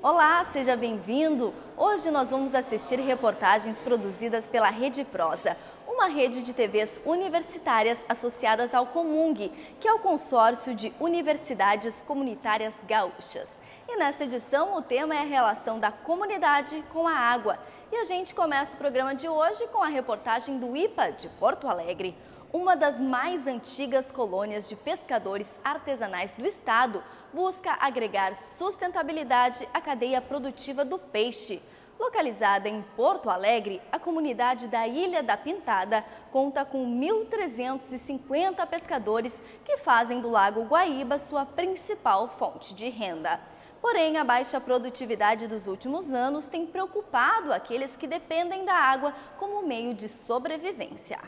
Olá, seja bem-vindo! Hoje nós vamos assistir reportagens produzidas pela Rede Prosa, uma rede de TVs universitárias associadas ao Comung, que é o Consórcio de Universidades Comunitárias Gaúchas. E nesta edição o tema é a relação da comunidade com a água. E a gente começa o programa de hoje com a reportagem do IPA de Porto Alegre. Uma das mais antigas colônias de pescadores artesanais do estado busca agregar sustentabilidade à cadeia produtiva do peixe. Localizada em Porto Alegre, a comunidade da Ilha da Pintada conta com 1.350 pescadores que fazem do Lago Guaíba sua principal fonte de renda. Porém, a baixa produtividade dos últimos anos tem preocupado aqueles que dependem da água como meio de sobrevivência.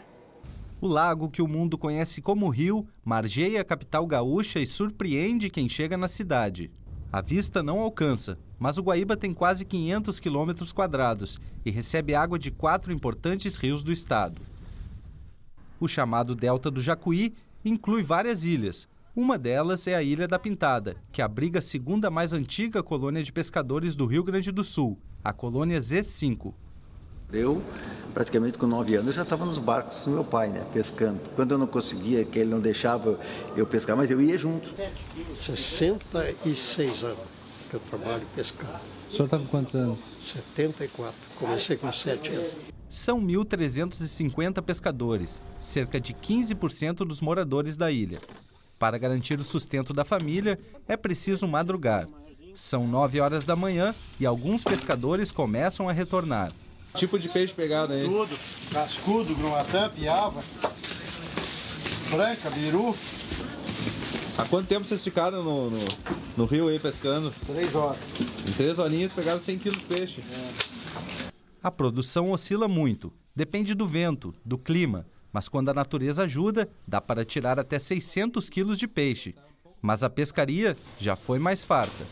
O lago, que o mundo conhece como rio, margeia a capital gaúcha e surpreende quem chega na cidade. A vista não alcança, mas o Guaíba tem quase 500 quilômetros quadrados e recebe água de 4 importantes rios do estado. O chamado Delta do Jacuí inclui várias ilhas. Uma delas é a Ilha da Pintada, que abriga a segunda mais antiga colônia de pescadores do Rio Grande do Sul, a colônia Z5. Eu, praticamente com 9 anos, já estava nos barcos do meu pai, pescando. Quando eu não conseguia, que ele não deixava eu pescar, mas eu ia junto. 66 anos que eu trabalho pescando. O senhor está com quantos anos? 74. Comecei com 7 anos. São 1.350 pescadores, cerca de 15% dos moradores da ilha. Para garantir o sustento da família, é preciso madrugar. São 9 horas da manhã e alguns pescadores começam a retornar. Tipo de peixe pegado aí? Tudo. Cascudo, gruatã, piava, branca, biru. Há quanto tempo vocês ficaram no rio aí pescando? 3 horas. Em 3 horinhas pegaram 100 quilos de peixe. A produção oscila muito, depende do vento, do clima, mas quando a natureza ajuda, dá para tirar até 600 quilos de peixe. Mas a pescaria já foi mais farta.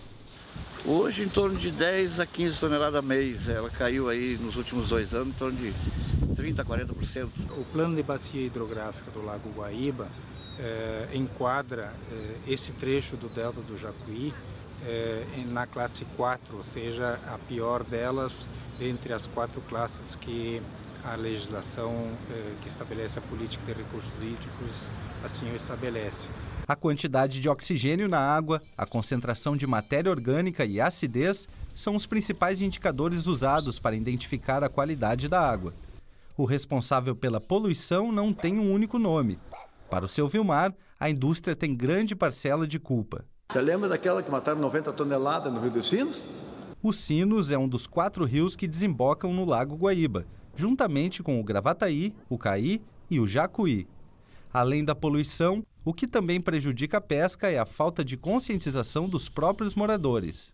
Hoje, em torno de 10 a 15 toneladas mês. Ela caiu aí nos últimos 2 anos, em torno de 30% a 40%. O plano de bacia hidrográfica do Lago Guaíba enquadra esse trecho do Delta do Jacuí na classe 4, ou seja, a pior delas dentre as 4 classes que a legislação que estabelece a política de recursos hídricos assim o estabelece. A quantidade de oxigênio na água, a concentração de matéria orgânica e a acidez são os principais indicadores usados para identificar a qualidade da água. O responsável pela poluição não tem um único nome. Para o seu Vilmar, a indústria tem grande parcela de culpa. Você lembra daquela que mataram 90 toneladas no Rio dos Sinos? O Sinos é um dos 4 rios que desembocam no Lago Guaíba, juntamente com o Gravataí, o Caí e o Jacuí. Além da poluição, o que também prejudica a pesca é a falta de conscientização dos próprios moradores.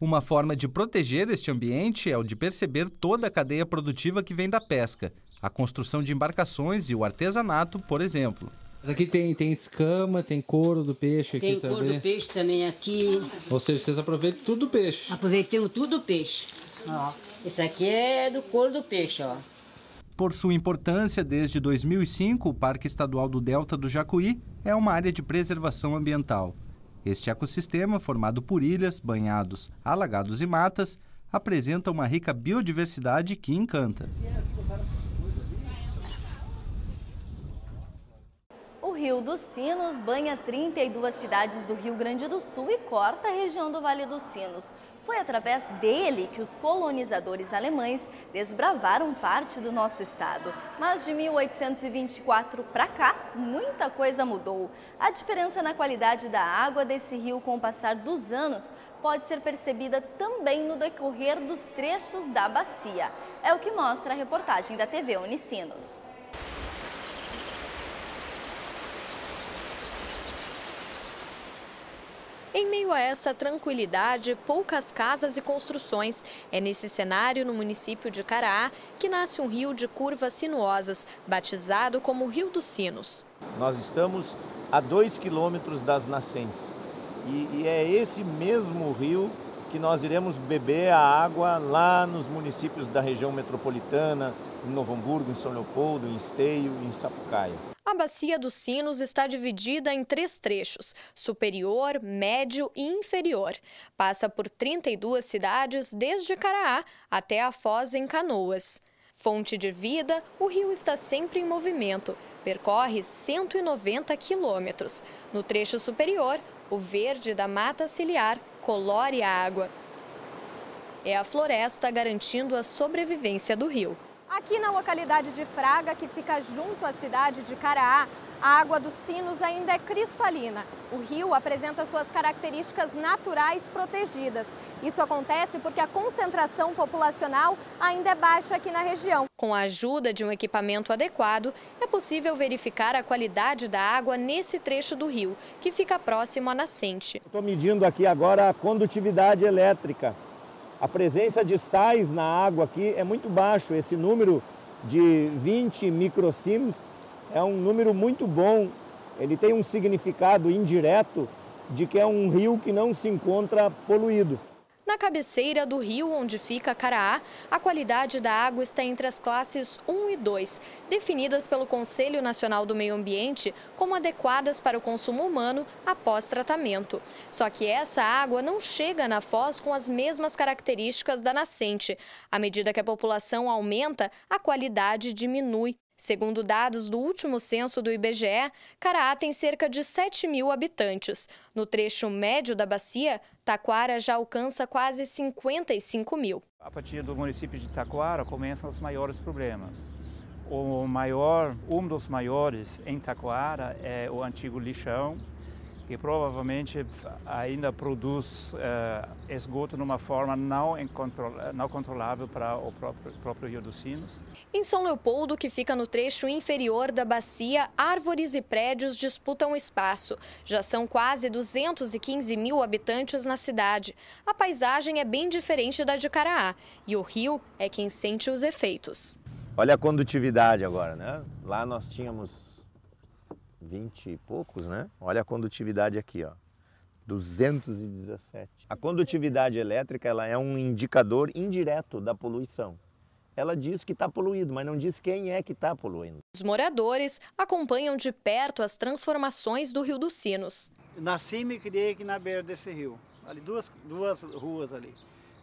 Uma forma de proteger este ambiente é o de perceber toda a cadeia produtiva que vem da pesca, a construção de embarcações e o artesanato, por exemplo. Aqui tem escama, tem couro do peixe aqui também. Tem couro do peixe também aqui. Ou seja, vocês aproveitam tudo do peixe. Aproveitamos tudo do peixe. Ó, isso aqui é do couro do peixe, ó. Por sua importância, desde 2005, o Parque Estadual do Delta do Jacuí é uma área de preservação ambiental. Este ecossistema, formado por ilhas, banhados, alagados e matas, apresenta uma rica biodiversidade que encanta. O Rio dos Sinos banha 32 cidades do Rio Grande do Sul e corta a região do Vale dos Sinos. Foi através dele que os colonizadores alemães desbravaram parte do nosso estado. Mas de 1824 para cá, muita coisa mudou. A diferença na qualidade da água desse rio com o passar dos anos pode ser percebida também no decorrer dos trechos da bacia. É o que mostra a reportagem da TV Unicinos. Em meio a essa tranquilidade, poucas casas e construções. É nesse cenário, no município de Caraá, que nasce um rio de curvas sinuosas, batizado como Rio dos Sinos. Nós estamos a 2 quilômetros das nascentes e é esse mesmo rio que nós iremos beber a água lá nos municípios da região metropolitana, em Novo Hamburgo, em São Leopoldo, em Esteio e em Sapucaia. A Bacia dos Sinos está dividida em 3 trechos, superior, médio e inferior. Passa por 32 cidades, desde Caraá até a Foz, em Canoas. Fonte de vida, o rio está sempre em movimento, percorre 190 quilômetros. No trecho superior, o verde da mata ciliar colore a água. É a floresta garantindo a sobrevivência do rio. Aqui na localidade de Fraga, que fica junto à cidade de Caraá, a água dos Sinos ainda é cristalina. O rio apresenta suas características naturais protegidas. Isso acontece porque a concentração populacional ainda é baixa aqui na região. Com a ajuda de um equipamento adequado, é possível verificar a qualidade da água nesse trecho do rio, que fica próximo à nascente. Estou medindo aqui agora a condutividade elétrica. A presença de sais na água aqui é muito baixo. Esse número de 20 microsiemens é um número muito bom. Ele tem um significado indireto de que é um rio que não se encontra poluído. Na cabeceira do rio onde fica Caraá, a qualidade da água está entre as classes 1 e 2, definidas pelo Conselho Nacional do Meio Ambiente como adequadas para o consumo humano após tratamento. Só que essa água não chega na Foz com as mesmas características da nascente. À medida que a população aumenta, a qualidade diminui. Segundo dados do último censo do IBGE, Caraá tem cerca de 7.000 habitantes. No trecho médio da bacia, Taquara já alcança quase 55.000. A partir do município de Taquara começam os maiores problemas. Um dos maiores em Taquara é o antigo lixão, que provavelmente ainda produz esgoto de uma forma não controlável para o próprio Rio dos Sinos. Em São Leopoldo, que fica no trecho inferior da bacia, árvores e prédios disputam espaço. Já são quase 215.000 habitantes na cidade. A paisagem é bem diferente da de Caraá e o rio é quem sente os efeitos. Olha a condutividade agora, né? Lá nós tínhamos 20 e poucos, né? Olha a condutividade aqui, ó, 217. A condutividade elétrica, ela é um indicador indireto da poluição. Ela diz que está poluído, mas não diz quem é que está poluindo. Os moradores acompanham de perto as transformações do Rio dos Sinos. Nasci e me criei aqui na beira desse rio, ali duas ruas ali.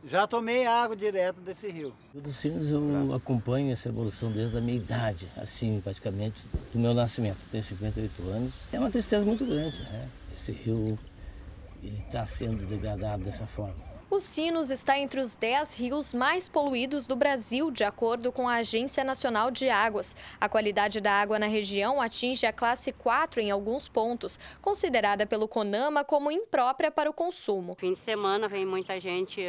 Já tomei água direto desse rio. O Rio dos Sinos eu acompanho essa evolução desde a minha idade, assim, praticamente do meu nascimento. Tenho 58 anos. É uma tristeza muito grande, né? Esse rio está sendo degradado dessa forma. Os Sinos está entre os 10 rios mais poluídos do Brasil, de acordo com a Agência Nacional de Águas. A qualidade da água na região atinge a classe 4 em alguns pontos, considerada pelo CONAMA como imprópria para o consumo. Fim de semana vem muita gente,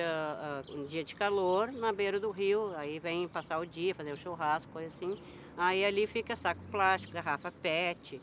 um dia de calor, na beira do rio, aí vem passar o dia, fazer o churrasco, coisa assim. Aí ali fica saco plástico, garrafa PET,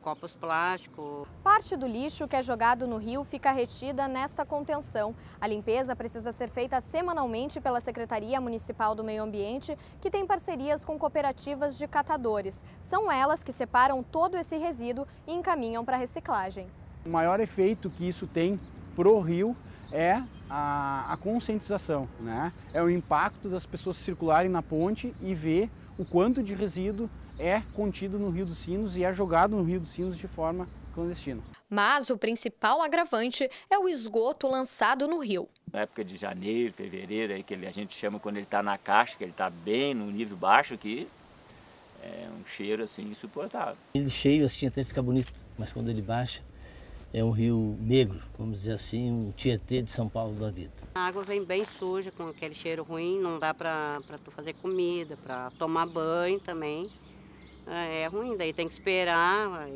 copos plásticos. Parte do lixo que é jogado no rio fica retida nesta contenção. A limpeza precisa ser feita semanalmente pela Secretaria Municipal do Meio Ambiente, que tem parcerias com cooperativas de catadores. São elas que separam todo esse resíduo e encaminham para a reciclagem. O maior efeito que isso tem para o rio é a conscientização, né? É o impacto das pessoas circularem na ponte e ver o quanto de resíduo é contido no Rio dos Sinos e é jogado no Rio dos Sinos de forma clandestina. Mas o principal agravante é o esgoto lançado no rio. Na época de janeiro, fevereiro, aí que a gente chama quando ele está na caixa, que ele está bem no nível baixo aqui, é um cheiro assim insuportável. Ele cheio assim até fica bonito, mas quando ele baixa é um rio negro, vamos dizer assim, um Tietê de São Paulo da vida. A água vem bem suja, com aquele cheiro ruim, não dá para tu fazer comida, para tomar banho também. É ruim, daí tem que esperar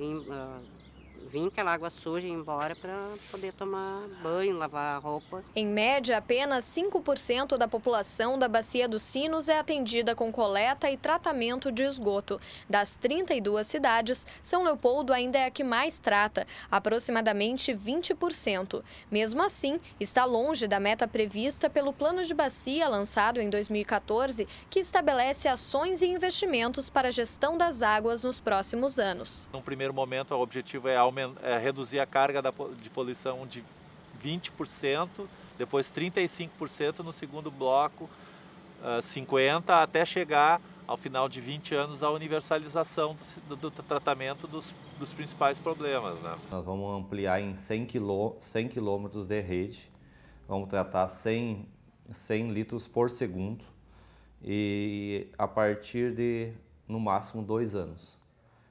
vir aquela água suja e ir embora para poder tomar banho, lavar a roupa. Em média, apenas 5% da população da Bacia dos Sinos é atendida com coleta e tratamento de esgoto. Das 32 cidades, São Leopoldo ainda é a que mais trata, aproximadamente 20%. Mesmo assim, está longe da meta prevista pelo Plano de Bacia, lançado em 2014, que estabelece ações e investimentos para a gestão das águas nos próximos anos. No primeiro momento, o objetivo é reduzir a carga de poluição de 20%, depois 35% no segundo bloco, 50% até chegar ao final de 20 anos, a universalização do tratamento dos principais problemas, né? Nós vamos ampliar em 100 quilômetros de rede, vamos tratar 100 litros por segundo e a partir de, no máximo, 2 anos.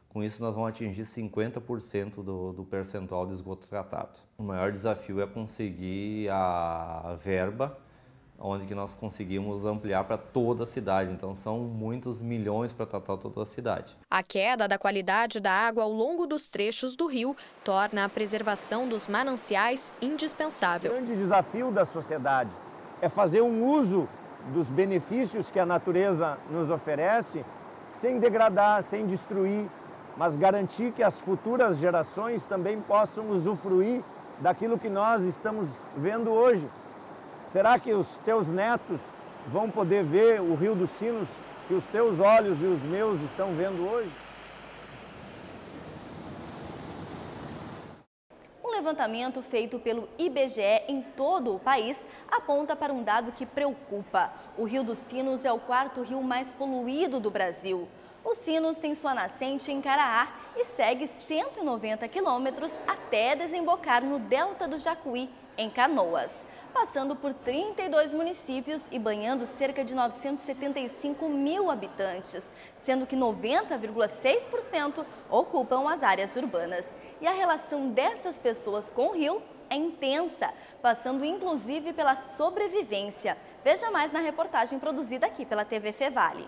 Com isso, nós vamos atingir 50% do percentual de esgoto tratado. O maior desafio é conseguir a verba, onde que nós conseguimos ampliar para toda a cidade. Então, são muitos milhões para tratar toda a cidade. A queda da qualidade da água ao longo dos trechos do rio torna a preservação dos mananciais indispensável. O grande desafio da sociedade é fazer um uso dos benefícios que a natureza nos oferece sem degradar, sem destruir, mas garantir que as futuras gerações também possam usufruir daquilo que nós estamos vendo hoje. Será que os teus netos vão poder ver o Rio dos Sinos que os teus olhos e os meus estão vendo hoje? Um levantamento feito pelo IBGE em todo o país aponta para um dado que preocupa. O Rio dos Sinos é o 4º rio mais poluído do Brasil. O Sinos tem sua nascente em Caraá e segue 190 quilômetros até desembocar no delta do Jacuí, em Canoas, passando por 32 municípios e banhando cerca de 975 mil habitantes, sendo que 90,6% ocupam as áreas urbanas. E a relação dessas pessoas com o rio é intensa, passando inclusive pela sobrevivência. Veja mais na reportagem produzida aqui pela TV Fevale.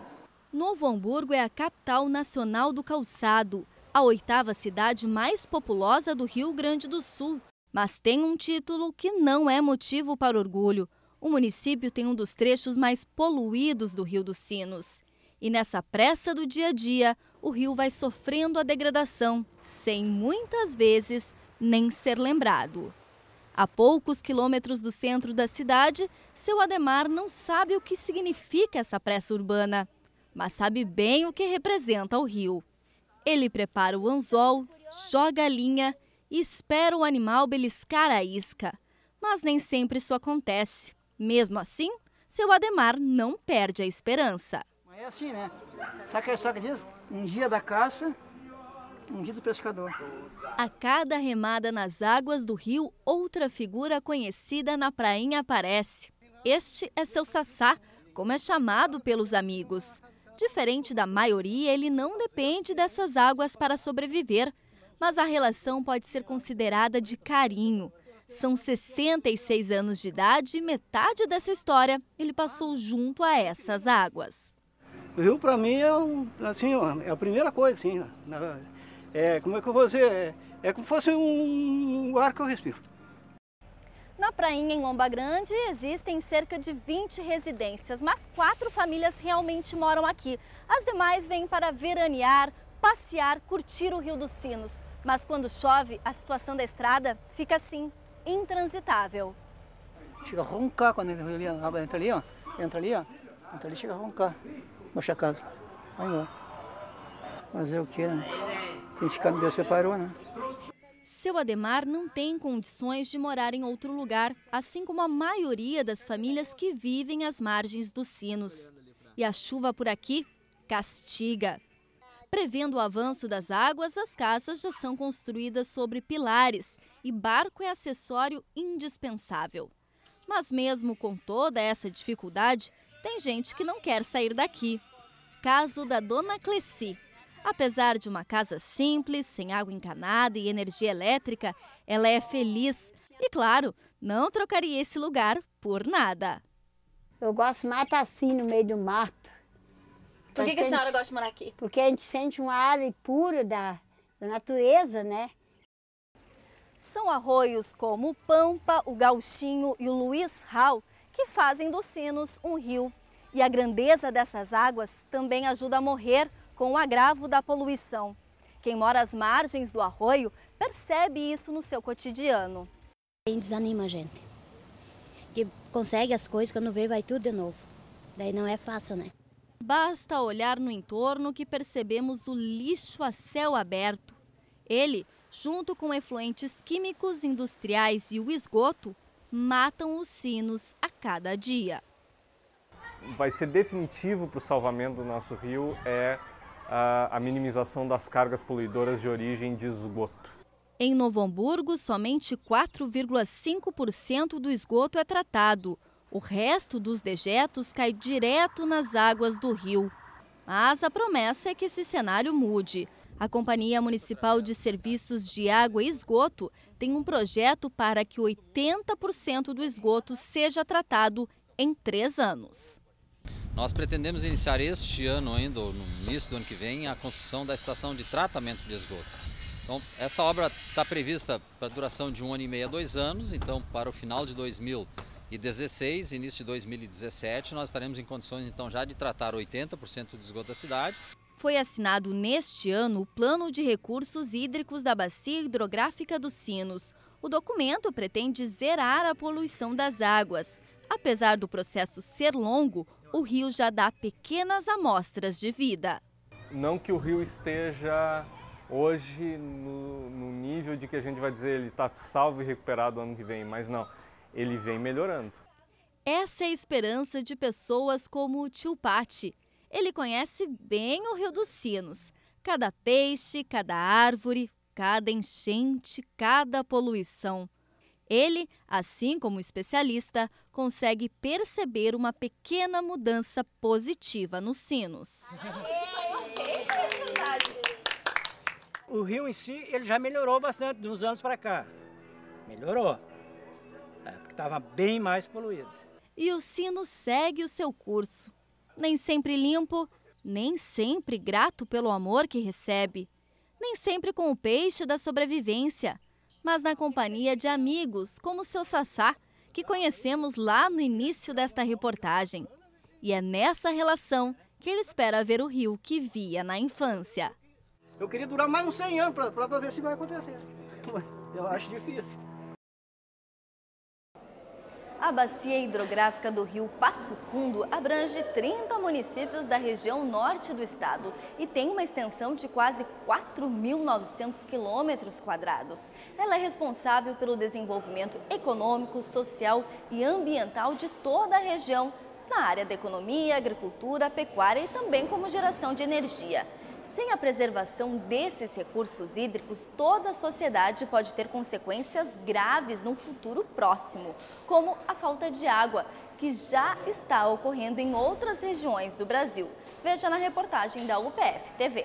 Novo Hamburgo é a capital nacional do calçado, a 8ª cidade mais populosa do Rio Grande do Sul. Mas tem um título que não é motivo para orgulho. O município tem um dos trechos mais poluídos do Rio dos Sinos. E nessa pressa do dia a dia, o rio vai sofrendo a degradação, sem muitas vezes nem ser lembrado. A poucos quilômetros do centro da cidade, seu Ademar não sabe o que significa essa pressa urbana, mas sabe bem o que representa o rio. Ele prepara o anzol, joga a linha e espera o animal beliscar a isca. Mas nem sempre isso acontece. Mesmo assim, seu Ademar não perde a esperança. É assim, né? Sabe que diz? Um dia da caça, um dia do pescador. A cada remada nas águas do rio, outra figura conhecida na prainha aparece. Este é seu Sassá, como é chamado pelos amigos. Diferente da maioria, ele não depende dessas águas para sobreviver, mas a relação pode ser considerada de carinho. São 66 anos de idade e metade dessa história ele passou junto a essas águas. O rio, para mim, é a primeira coisa, assim. Como é que eu vou dizer? É como se fosse um ar que eu respiro. Na prainha em Lomba Grande existem cerca de 20 residências, mas 4 famílias realmente moram aqui. As demais vêm para veranear, passear, curtir o Rio dos Sinos. Mas quando chove, a situação da estrada fica assim, intransitável. Chega a roncar quando a água entra ali, ó. Entra ali, chega a roncar. Baixa a casa, vai embora. Fazer o que, né? Tem que ficar no Deus separou, né? Seu Ademar não tem condições de morar em outro lugar, assim como a maioria das famílias que vivem às margens dos Sinos. E a chuva por aqui castiga. Prevendo o avanço das águas, as casas já são construídas sobre pilares e barco é acessório indispensável. Mas mesmo com toda essa dificuldade, tem gente que não quer sair daqui. Caso da Dona Cleci. Apesar de uma casa simples, sem água encanada e energia elétrica, ela é feliz. E claro, não trocaria esse lugar por nada. Eu gosto mais de estar assim no meio do mato. Por que a senhora gosta de morar aqui? Porque a gente sente um ar puro da natureza, né? São arroios como o Pampa, o Gauchinho e o Luiz Rau que fazem dos Sinos um rio. E a grandeza dessas águas também ajuda a morrer com o agravo da poluição. Quem mora às margens do arroio percebe isso no seu cotidiano. Desanima a gente. Que consegue as coisas, quando vê vai tudo de novo. Daí não é fácil, né? Basta olhar no entorno que percebemos o lixo a céu aberto. Ele, junto com efluentes químicos industriais e o esgoto, matam os sinos a cada dia. vai ser definitivo para o salvamento do nosso rio é a minimização das cargas poluidoras de origem de esgoto. Em Novo Hamburgo, somente 4,5% do esgoto é tratado. O resto dos dejetos cai direto nas águas do rio. Mas a promessa é que esse cenário mude. A Companhia Municipal de Serviços de Água e Esgoto tem um projeto para que 80% do esgoto seja tratado em 3 anos. Nós pretendemos iniciar este ano ainda, no início do ano que vem, a construção da estação de tratamento de esgoto. Então, essa obra está prevista para a duração de 1 ano e meio a 2 anos, então para o final de 2016, início de 2017, nós estaremos em condições então já de tratar 80% do esgoto da cidade. Foi assinado neste ano o Plano de Recursos Hídricos da Bacia Hidrográfica dos Sinos. O documento pretende zerar a poluição das águas. Apesar do processo ser longo, o rio já dá pequenas amostras de vida. Não que o rio esteja hoje no nível de que a gente vai dizer ele está salvo e recuperado ano que vem, mas não, ele vem melhorando. Essa é a esperança de pessoas como o tio Pati. Ele conhece bem o Rio dos Sinos. Cada peixe, cada árvore, cada enchente, cada poluição. Ele, assim como o especialista, consegue perceber uma pequena mudança positiva nos sinos. O rio em si, ele já melhorou bastante de uns anos para cá. Melhorou. Porque estava bem mais poluído. E o sino segue o seu curso. Nem sempre limpo, nem sempre grato pelo amor que recebe, nem sempre com o peixe da sobrevivência, mas na companhia de amigos como seu Sassá, que conhecemos lá no início desta reportagem. E é nessa relação que ele espera ver o rio que via na infância. Eu queria durar mais uns 100 anos para ver se vai acontecer. Eu acho difícil. A bacia hidrográfica do rio Passo Fundo abrange 30 municípios da região norte do estado e tem uma extensão de quase 4.900 quilômetros quadrados. Ela é responsável pelo desenvolvimento econômico, social e ambiental de toda a região, na área da economia, agricultura, pecuária e também como geração de energia. Sem a preservação desses recursos hídricos, toda a sociedade pode ter consequências graves no futuro próximo, como a falta de água, que já está ocorrendo em outras regiões do Brasil. Veja na reportagem da UPF TV.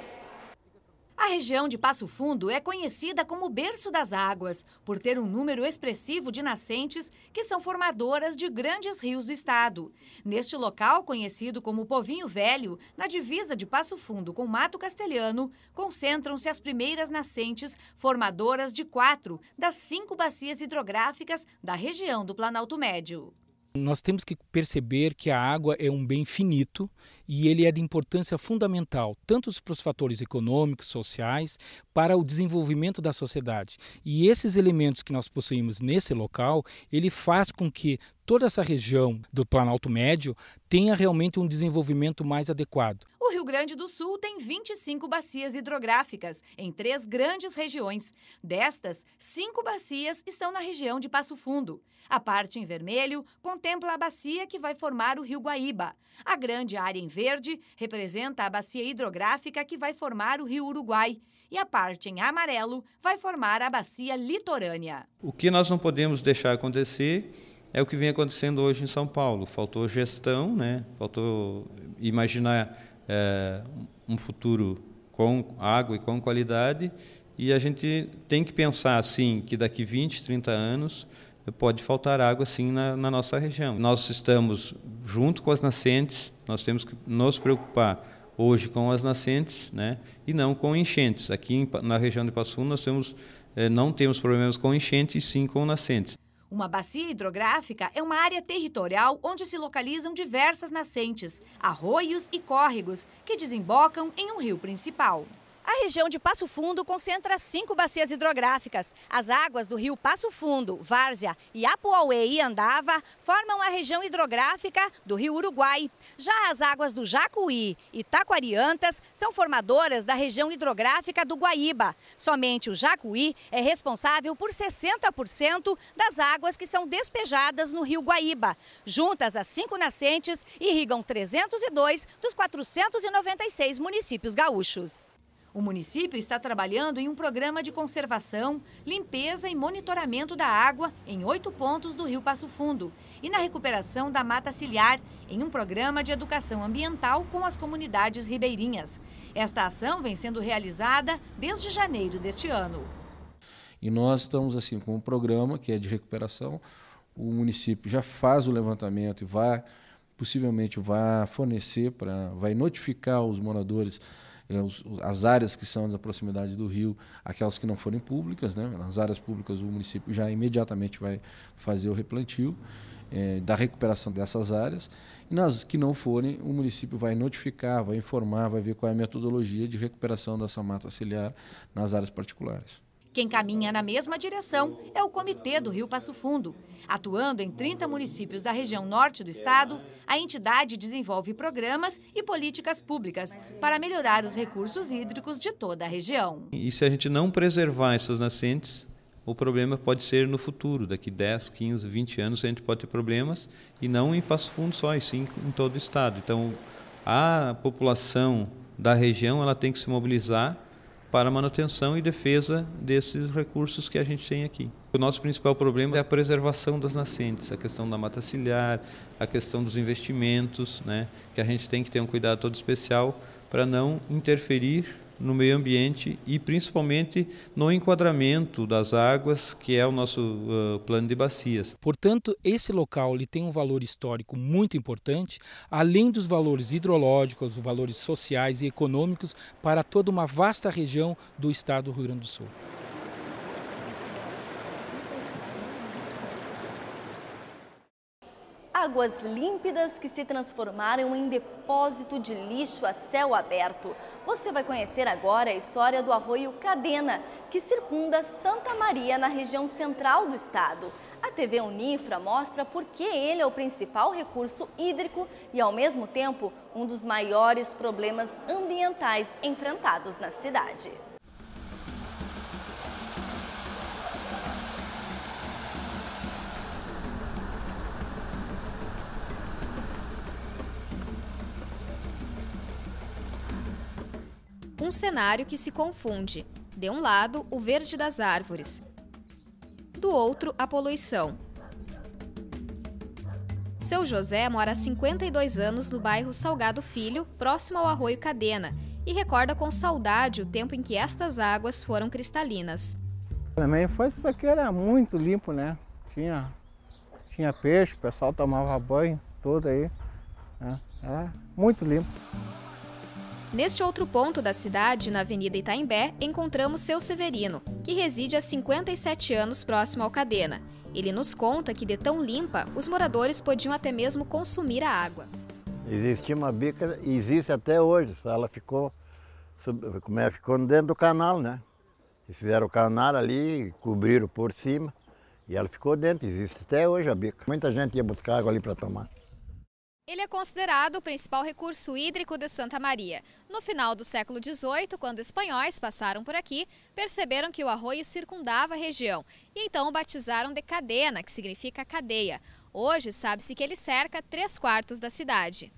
A região de Passo Fundo é conhecida como berço das águas, por ter um número expressivo de nascentes que são formadoras de grandes rios do estado. Neste local, conhecido como Povinho Velho, na divisa de Passo Fundo com Mato Castelhano, concentram-se as primeiras nascentes formadoras de 4 das 5 bacias hidrográficas da região do Planalto Médio. Nós temos que perceber que a água é um bem finito e ele é de importância fundamental, tanto para os fatores econômicos, sociais, para o desenvolvimento da sociedade. E esses elementos que nós possuímos nesse local, ele faz com que toda essa região do Planalto Médio tenha realmente um desenvolvimento mais adequado. O Rio Grande do Sul tem 25 bacias hidrográficas em 3 grandes regiões. Destas, 5 bacias estão na região de Passo Fundo. A parte em vermelho contempla a bacia que vai formar o Rio Guaíba. A grande área em verde representa a bacia hidrográfica que vai formar o Rio Uruguai. E a parte em amarelo vai formar a bacia litorânea. O que nós não podemos deixar acontecer é o que vem acontecendo hoje em São Paulo. Faltou gestão, né? Faltou imaginar um futuro com água e com qualidade, e a gente tem que pensar assim que daqui 20, 30 anos pode faltar água assim na nossa região. Nós estamos junto com as nascentes, nós temos que nos preocupar hoje com as nascentes, né, e não com enchentes. Aqui na região de Passo Fundo nós não temos problemas com enchentes, sim com nascentes. Uma bacia hidrográfica é uma área territorial onde se localizam diversas nascentes, arroios e córregos que desembocam em um rio principal. A região de Passo Fundo concentra 5 bacias hidrográficas. As águas do rio Passo Fundo, Várzea, Iapuauê e Andava formam a região hidrográfica do rio Uruguai. Já as águas do Jacuí e Taquariantas são formadoras da região hidrográfica do Guaíba. Somente o Jacuí é responsável por 60% das águas que são despejadas no rio Guaíba. Juntas, as 5 nascentes irrigam 302 dos 496 municípios gaúchos. O município está trabalhando em um programa de conservação, limpeza e monitoramento da água em 8 pontos do rio Passo Fundo e na recuperação da mata ciliar em um programa de educação ambiental com as comunidades ribeirinhas. Esta ação vem sendo realizada desde janeiro deste ano. E nós estamos assim com um programa que é de recuperação. O município já faz o levantamento e possivelmente vai fornecer, vai notificar os moradores as áreas que são da proximidade do rio, aquelas que não forem públicas, né? Nas áreas públicas o município já imediatamente vai fazer o replantio da recuperação dessas áreas, e nas que não forem o município vai notificar, vai informar, vai ver qual é a metodologia de recuperação dessa mata ciliar nas áreas particulares. Quem caminha na mesma direção é o Comitê do Rio Passo Fundo. Atuando em 30 municípios da região norte do estado, a entidade desenvolve programas e políticas públicas para melhorar os recursos hídricos de toda a região. E se a gente não preservar essas nascentes, o problema pode ser no futuro, daqui 10, 15, 20 anos a gente pode ter problemas, e não em Passo Fundo só, e sim em todo o estado. Então, a população da região ela tem que se mobilizar para a manutenção e defesa desses recursos que a gente tem aqui. O nosso principal problema é a preservação das nascentes, a questão da mata ciliar, a questão dos investimentos, né, que a gente tem que ter um cuidado todo especial para não interferir no meio ambiente e principalmente no enquadramento das águas, que é o nosso plano de bacias. Portanto, esse local ele tem um valor histórico muito importante, além dos valores hidrológicos, os valores sociais e econômicos para toda uma vasta região do estado do Rio Grande do Sul. Águas límpidas que se transformaram em depósito de lixo a céu aberto. Você vai conhecer agora a história do arroio Cadena, que circunda Santa Maria na região central do estado. A TV Unifra mostra por que ele é o principal recurso hídrico e, ao mesmo tempo, um dos maiores problemas ambientais enfrentados na cidade. Um cenário que se confunde. De um lado, o verde das árvores. Do outro, a poluição. Seu José mora há 52 anos no bairro Salgado Filho, próximo ao arroio Cadena, e recorda com saudade o tempo em que estas águas foram cristalinas. Na minha infância isso aqui era muito limpo, né? Tinha peixe, o pessoal tomava banho, tudo aí. Né? Era muito limpo. Neste outro ponto da cidade, na Avenida Itaimbé, encontramos seu Severino, que reside há 57 anos próximo ao Cadena. Ele nos conta que, de tão limpa, os moradores podiam até mesmo consumir a água. Existia uma bica, e existe até hoje, só ela ficou dentro do canal, né? Eles fizeram o canal ali, cobriram por cima, e ela ficou dentro, existe até hoje a bica. Muita gente ia buscar água ali para tomar. Ele é considerado o principal recurso hídrico de Santa Maria. No final do século XVIII, quando espanhóis passaram por aqui, perceberam que o arroio circundava a região e então o batizaram de Cadena, que significa cadeia. Hoje sabe-se que ele cerca 3/4 da cidade.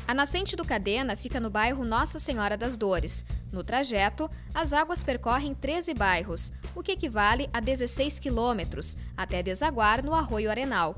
A nascente do Cadena fica no bairro Nossa Senhora das Dores. No trajeto, as águas percorrem 13 bairros, o que equivale a 16 quilômetros, até desaguar no arroio Arenal.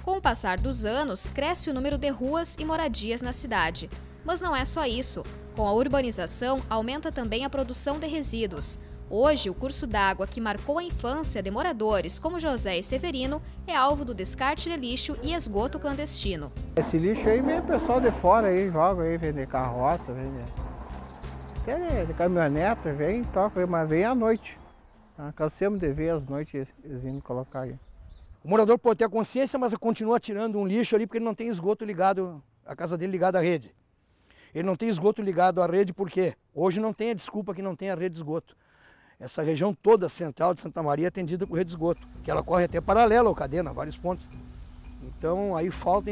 Com o passar dos anos, cresce o número de ruas e moradias na cidade. Mas não é só isso. Com a urbanização, aumenta também a produção de resíduos. Hoje, o curso d'água que marcou a infância de moradores como José e Severino é alvo do descarte de lixo e esgoto clandestino. Esse lixo aí vem o pessoal de fora aí, joga aí, vem de carroça, vem de caminhoneta, vem e toca, mas vem à noite. Cansamos de ver as noites eles indo colocar aí. O morador pode ter a consciência, mas continua tirando um lixo ali porque ele não tem esgoto ligado, a casa dele ligada à rede. Ele não tem esgoto ligado à rede, por quê? Hoje não tem a desculpa que não tem a rede de esgoto. Essa região toda central de Santa Maria é atendida por rede de esgoto, que ela corre até paralela ao Cadena, vários pontos. Então, aí falta,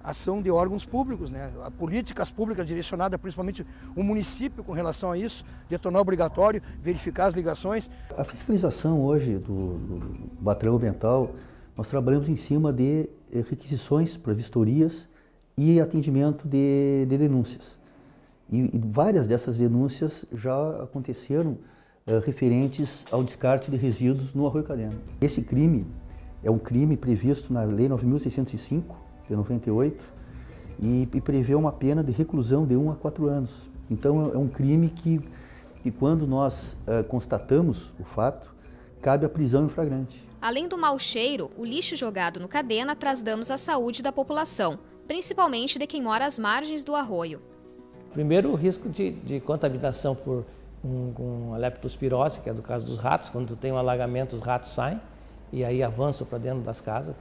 ação de órgãos públicos, né? Políticas públicas direcionadas principalmente o município com relação a isso, de tornar obrigatório, verificar as ligações. A fiscalização hoje do Batrão Ambiental, nós trabalhamos em cima de requisições para vistorias e atendimento de denúncias. E várias dessas denúncias já aconteceram referentes ao descarte de resíduos no Arroio Cadena. Esse crime é um crime previsto na Lei 9.605, de 98, e prevê uma pena de reclusão de 1 a 4 anos. Então é um crime que quando nós constatamos o fato, cabe a prisão em flagrante. Além do mau cheiro, o lixo jogado no Cadena traz danos à saúde da população, principalmente de quem mora às margens do arroio. Primeiro, o risco de contaminação por com a leptospirose, que é do caso dos ratos. Quando tu tem um alagamento, os ratos saem e aí avançam para dentro das casas.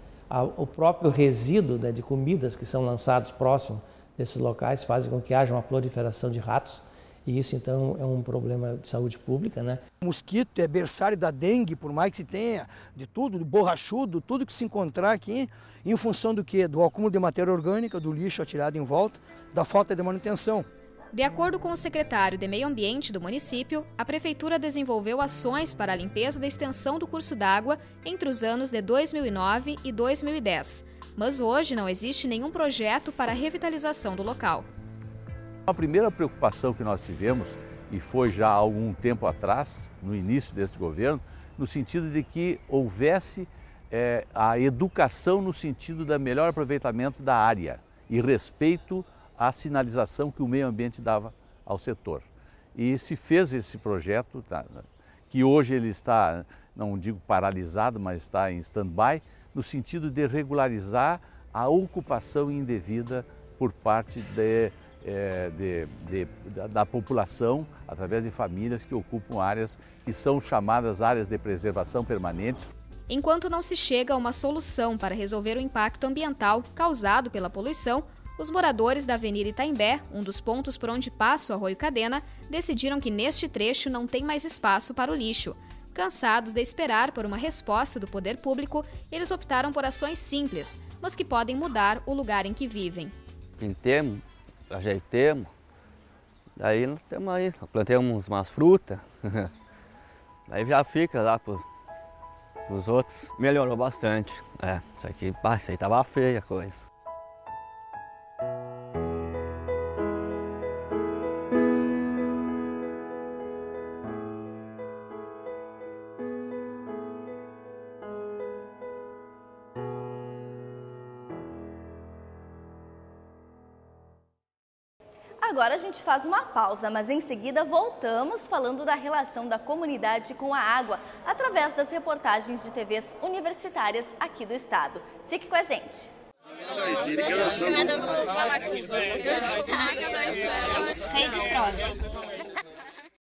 O próprio resíduo, né, de comidas que são lançados próximo desses locais fazem com que haja uma proliferação de ratos. E isso, então, é um problema de saúde pública, né? O mosquito é berçário da dengue, por mais que se tenha de tudo, do borrachudo, tudo que se encontrar aqui, em função do quê? Do acúmulo de matéria orgânica, do lixo atirado em volta, da falta de manutenção. De acordo com o secretário de Meio Ambiente do município, a Prefeitura desenvolveu ações para a limpeza da extensão do curso d'água entre os anos de 2009 e 2010. Mas hoje não existe nenhum projeto para a revitalização do local. A primeira preocupação que nós tivemos, e foi já há algum tempo atrás, no início deste governo, no sentido de que houvesse a educação no sentido do melhor aproveitamento da área e respeito à sinalização que o meio ambiente dava ao setor. E se fez esse projeto, que hoje ele está, não digo paralisado, mas está em stand-by, no sentido de regularizar a ocupação indevida por parte da população, através de famílias que ocupam áreas que são chamadas áreas de preservação permanente. Enquanto não se chega a uma solução para resolver o impacto ambiental causado pela poluição, os moradores da Avenida Itaimbé, um dos pontos por onde passa o Arroio Cadena, decidiram que neste trecho não tem mais espaço para o lixo. Cansados de esperar por uma resposta do poder público, eles optaram por ações simples, mas que podem mudar o lugar em que vivem. Pintemos, ajeitemos, daí nós temos aí, plantamos umas frutas, daí já fica lá para os outros. Melhorou bastante. Isso aí tava feia a coisa. Agora a gente faz uma pausa, mas em seguida voltamos falando da relação da comunidade com a água, através das reportagens de TVs universitárias aqui do estado. Fique com a gente! Rede Prosa.